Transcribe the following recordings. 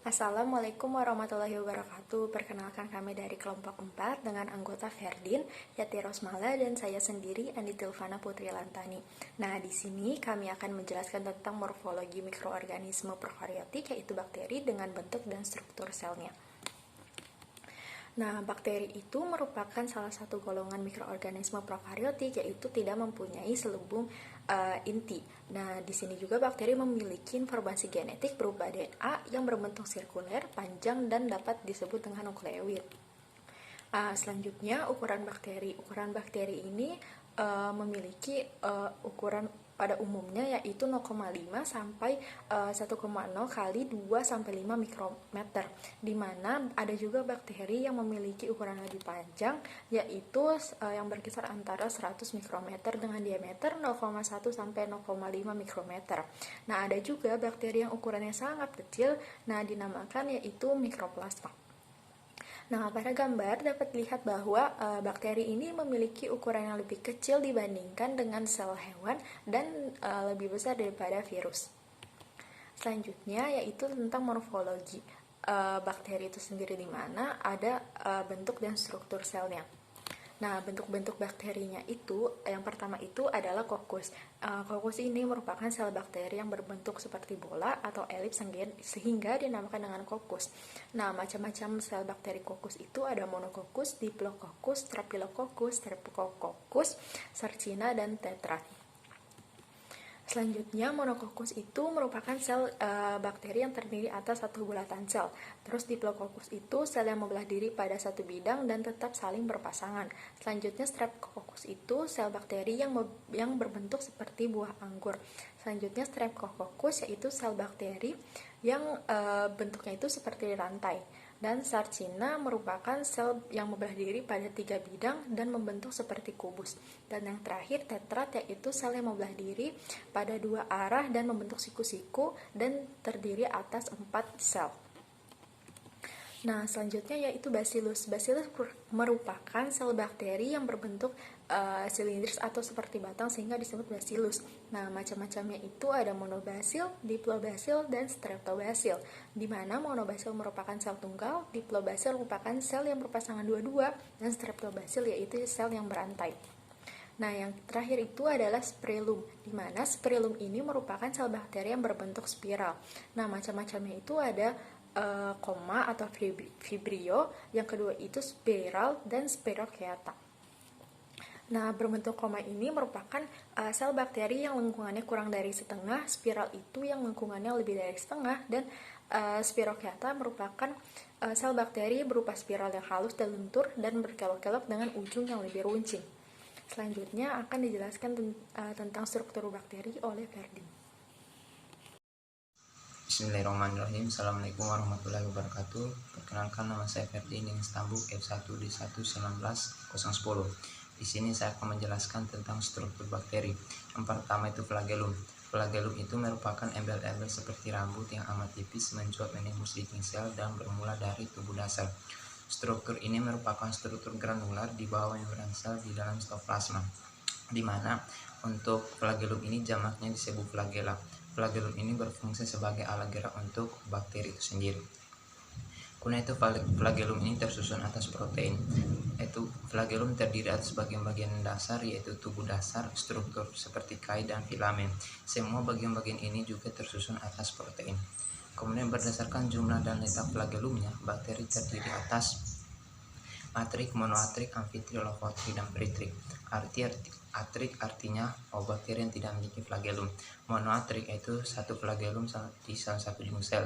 Assalamualaikum warahmatullahi wabarakatuh. Perkenalkan kami dari kelompok 4 dengan anggota Ferdin, Yati Rosmala, dan saya sendiri Andi Tilvana Putri Lantani. Nah, di sini kami akan menjelaskan tentang morfologi mikroorganisme prokaryotik, yaitu bakteri dengan bentuk dan struktur selnya. Nah, bakteri itu merupakan salah satu golongan mikroorganisme prokaryotik, yaitu tidak mempunyai selubung inti. Nah, di sini juga bakteri memiliki informasi genetik berupa DNA yang berbentuk sirkuler, panjang, dan dapat disebut dengan nukleoid. Selanjutnya, ukuran bakteri. Ukuran bakteri ini memiliki ukuran pada umumnya yaitu 0,5 sampai 1,0 kali 2 sampai 5 mikrometer, di mana ada juga bakteri yang memiliki ukuran lebih panjang yaitu yang berkisar antara 100 mikrometer dengan diameter 0,1 sampai 0,5 mikrometer. Nah, ada juga bakteri yang ukurannya sangat kecil, nah dinamakan yaitu mikroplasma. Nah, pada gambar dapat dilihat bahwa bakteri ini memiliki ukuran yang lebih kecil dibandingkan dengan sel hewan dan lebih besar daripada virus. Selanjutnya yaitu tentang morfologi bakteri itu sendiri, di mana ada bentuk dan struktur selnya. Nah, bentuk-bentuk bakterinya itu, yang pertama itu adalah kokus. Kokus ini merupakan sel bakteri yang berbentuk seperti bola atau elips sehingga dinamakan dengan kokus. Nah, macam-macam sel bakteri kokus itu ada monokokus, diplococcus, staphylococcus, streptococcus, sarcina, dan tetra. Selanjutnya, monokokus itu merupakan sel bakteri yang terdiri atas satu bulatan sel. Terus diplococcus itu sel yang membelah diri pada satu bidang dan tetap saling berpasangan. Selanjutnya, streptococcus itu sel bakteri yang berbentuk seperti buah anggur. Selanjutnya, streptococcus yaitu sel bakteri yang bentuknya itu seperti rantai. Dan sarcina merupakan sel yang membelah diri pada 3 bidang dan membentuk seperti kubus. Dan yang terakhir, tetrat yaitu sel yang membelah diri pada 2 arah dan membentuk siku-siku dan terdiri atas 4 sel. Nah, selanjutnya yaitu bacillus. Bacillus merupakan sel bakteri yang berbentuk silindris atau seperti batang sehingga disebut bacillus. Nah, macam-macamnya itu ada monobacil, diplobacil, dan streptobacil. Di mana monobacil merupakan sel tunggal, diplobacil merupakan sel yang berpasangan dua-dua, dan streptobacil yaitu sel yang berantai. Nah, yang terakhir itu adalah spirillum, di mana spirillum ini merupakan sel bakteri yang berbentuk spiral. Nah, macam-macamnya itu ada koma atau vibrio, yang kedua itu spiral dan spirochaeta. Nah, berbentuk koma ini merupakan sel bakteri yang lengkungannya kurang dari setengah, spiral itu yang lengkungannya lebih dari setengah, dan spirochaeta merupakan sel bakteri berupa spiral yang halus dan lentur dan berkelok-kelok dengan ujung yang lebih runcing. Selanjutnya akan dijelaskan tentang struktur bakteri oleh Ferdin. Bismillahirrahmanirrahim. Assalamualaikum warahmatullahi wabarakatuh. Perkenalkan, nama saya Ferdin dengan stambuk F1D11910. Di sini saya akan menjelaskan tentang struktur bakteri. Yang pertama itu flagellum. Flagellum itu merupakan embel-embel seperti rambut yang amat tipis mencuat menembus dinding sel dan bermula dari tubuh dasar. Struktur ini merupakan struktur granular di bawah membran sel di dalam sitoplasma, di mana untuk flagellum ini jamaknya disebut flagella. Flagellum ini berfungsi sebagai alat gerak untuk bakteri itu sendiri. Kemudian itu flagellum ini tersusun atas protein. Itu flagellum terdiri atas bagian-bagian dasar yaitu tubuh dasar, struktur seperti kai dan filamen. Semua bagian-bagian ini juga tersusun atas protein. Kemudian berdasarkan jumlah dan letak flagellumnya, bakteri terdiri atas atrik, monoatrik, amfitrik, logotrik, dan peritrik. Atrik artinya bakteri yang tidak memiliki flagellum. Monoatrik yaitu satu flagellum di salah satu ujung sel.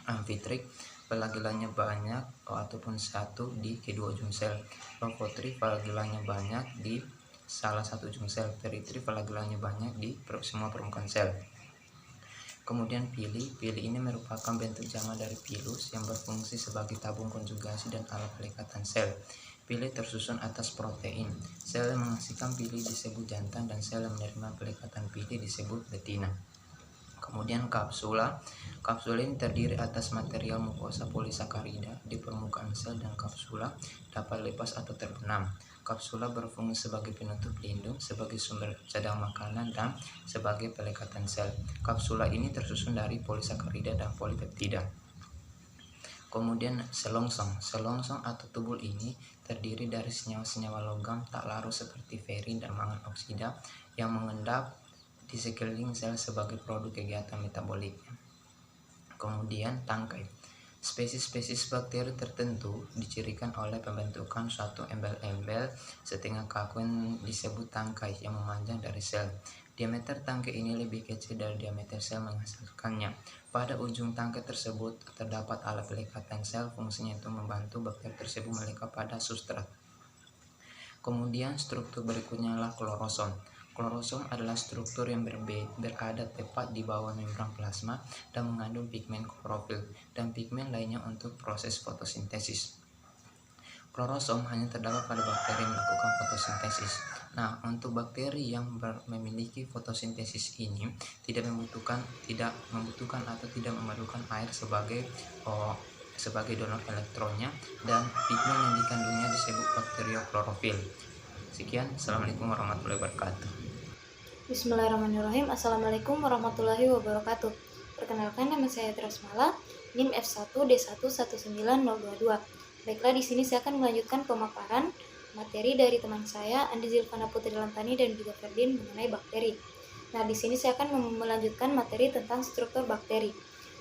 Amfitrik flagellanya banyak ataupun satu di kedua ujung sel. Logotrik flagellanya banyak di salah satu ujung sel. Peritrik flagellanya banyak di semua permukaan sel. Kemudian pili ini merupakan bentuk jamak dari pilus yang berfungsi sebagai tabung konjugasi dan alat pelekatan sel. Pili tersusun atas protein. Sel yang menghasilkan pili disebut jantan dan sel yang menerima pelekatan pili disebut betina. Kemudian kapsula. Kapsula ini terdiri atas material mukosa polisakarida di permukaan sel dan kapsula dapat lepas atau terbenam. Kapsula berfungsi sebagai penutup pelindung, sebagai sumber cadangan makanan, dan sebagai pelekatan sel. Kapsula ini tersusun dari polisakarida dan polipeptida. Kemudian selongsong. Selongsong atau tubul ini terdiri dari senyawa-senyawa logam tak larut seperti ferin dan mangan oksida yang mengendap di sekeliling sel sebagai produk kegiatan metaboliknya. Kemudian tangkai. Spesies-spesies bakteri tertentu dicirikan oleh pembentukan suatu embel-embel setengah kaku yang disebut tangkai yang memanjang dari sel. Diameter tangkai ini lebih kecil dari diameter sel menghasilkannya. Pada ujung tangkai tersebut terdapat alat pelekatan sel, fungsinya itu membantu bakteri tersebut melekat pada substrat. Kemudian struktur berikutnya adalah klorosom. Klorosom adalah struktur yang berada tepat di bawah membran plasma dan mengandung pigmen klorofil dan pigmen lainnya untuk proses fotosintesis. Klorosom hanya terdapat pada bakteri yang melakukan fotosintesis. Nah, untuk bakteri yang memiliki fotosintesis ini tidak membutuhkan atau tidak memerlukan air sebagai donor elektronnya, dan pigmen yang dikandungnya disebut bakterioklorofil. Sekian, Assalamualaikum warahmatullahi wabarakatuh. Bismillahirrahmanirrahim. Assalamualaikum warahmatullahi wabarakatuh. Perkenalkan, nama saya Trasmala, NIM F1D119022. Baiklah, di sini saya akan melanjutkan pemaparan materi dari teman saya Andi Zilvana Putri Lantani dan juga Ferdin mengenai bakteri. Nah, di sini saya akan melanjutkan materi tentang struktur bakteri.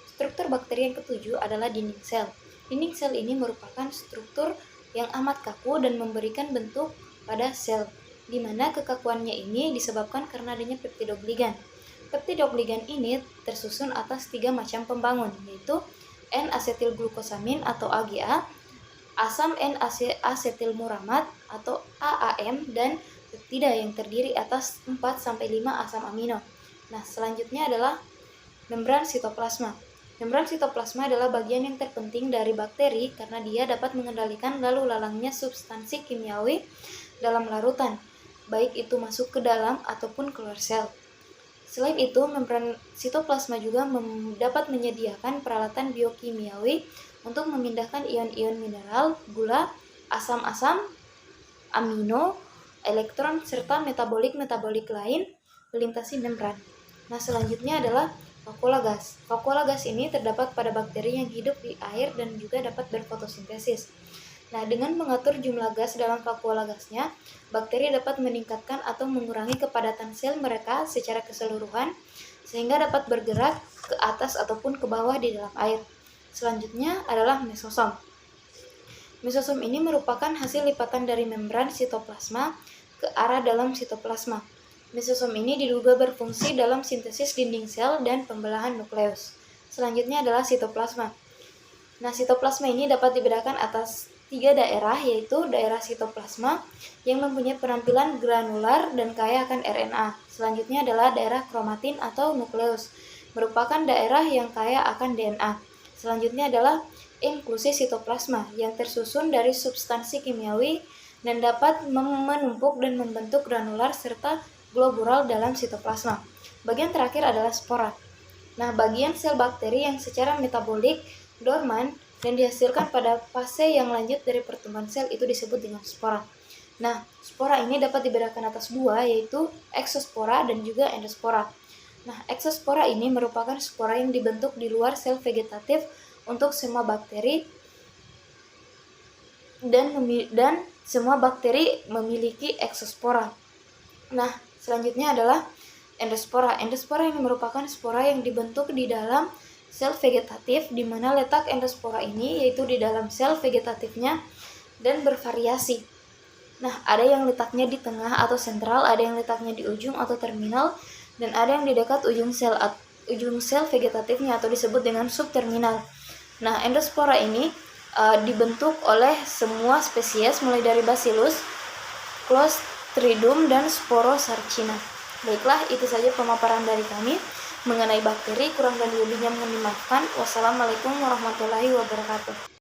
Struktur bakteri yang ketujuh adalah dinding sel. Dinding sel ini merupakan struktur yang amat kaku dan memberikan bentuk pada sel, di mana kekakuannya ini disebabkan karena adanya peptidogligan. Peptidogligan ini tersusun atas 3 macam pembangun, yaitu N-asetilglukosamin atau AGA, asam N-asetilmuramat atau AAM, dan peptida yang terdiri atas 4-5 asam amino. Nah, selanjutnya adalah membran sitoplasma. Membran sitoplasma adalah bagian yang terpenting dari bakteri karena dia dapat mengendalikan lalu lalangnya substansi kimiawi dalam larutan, baik itu masuk ke dalam ataupun keluar sel. Selain itu, membran sitoplasma juga dapat menyediakan peralatan biokimiawi untuk memindahkan ion-ion mineral, gula, asam-asam, amino, elektron, serta metabolik-metabolik lain melintasi membran. Nah, selanjutnya adalah vakuola gas. Vakuola gas ini terdapat pada bakteri yang hidup di air dan juga dapat berfotosintesis. Nah, dengan mengatur jumlah gas dalam vakuola gasnya, bakteri dapat meningkatkan atau mengurangi kepadatan sel mereka secara keseluruhan sehingga dapat bergerak ke atas ataupun ke bawah di dalam air. Selanjutnya adalah mesosom. Mesosom ini merupakan hasil lipatan dari membran sitoplasma ke arah dalam sitoplasma. Mesosom ini diduga berfungsi dalam sintesis dinding sel dan pembelahan nukleus. Selanjutnya adalah sitoplasma. Nah, sitoplasma ini dapat dibedakan atas 3 daerah, yaitu daerah sitoplasma yang mempunyai penampilan granular dan kaya akan RNA. Selanjutnya adalah daerah kromatin atau nukleus, merupakan daerah yang kaya akan DNA. Selanjutnya adalah inklusi sitoplasma yang tersusun dari substansi kimiawi dan dapat menumpuk dan membentuk granular serta globural dalam sitoplasma. Bagian terakhir adalah spora. Nah, bagian sel bakteri yang secara metabolik dorman dan dihasilkan pada fase yang lanjut dari pertumbuhan sel itu disebut dengan spora. Nah, spora ini dapat dibedakan atas 2, yaitu eksospora dan juga endospora. Nah, eksospora ini merupakan spora yang dibentuk di luar sel vegetatif untuk semua bakteri dan semua bakteri memiliki eksospora. Nah, selanjutnya adalah endospora. Endospora ini merupakan spora yang dibentuk di dalam sel vegetatif, di mana letak endospora ini yaitu di dalam sel vegetatifnya dan bervariasi. Nah, ada yang letaknya di tengah atau sentral, ada yang letaknya di ujung atau terminal, dan ada yang di dekat ujung sel vegetatifnya atau disebut dengan subterminal. Nah, endospora ini dibentuk oleh semua spesies mulai dari Bacillus, Clostridium, dan Sporosarcina. Baiklah, itu saja pemaparan dari kami mengenai bakteri. Kurang dan lebihnya mohon dimaafkan. Wassalamualaikum warahmatullahi wabarakatuh.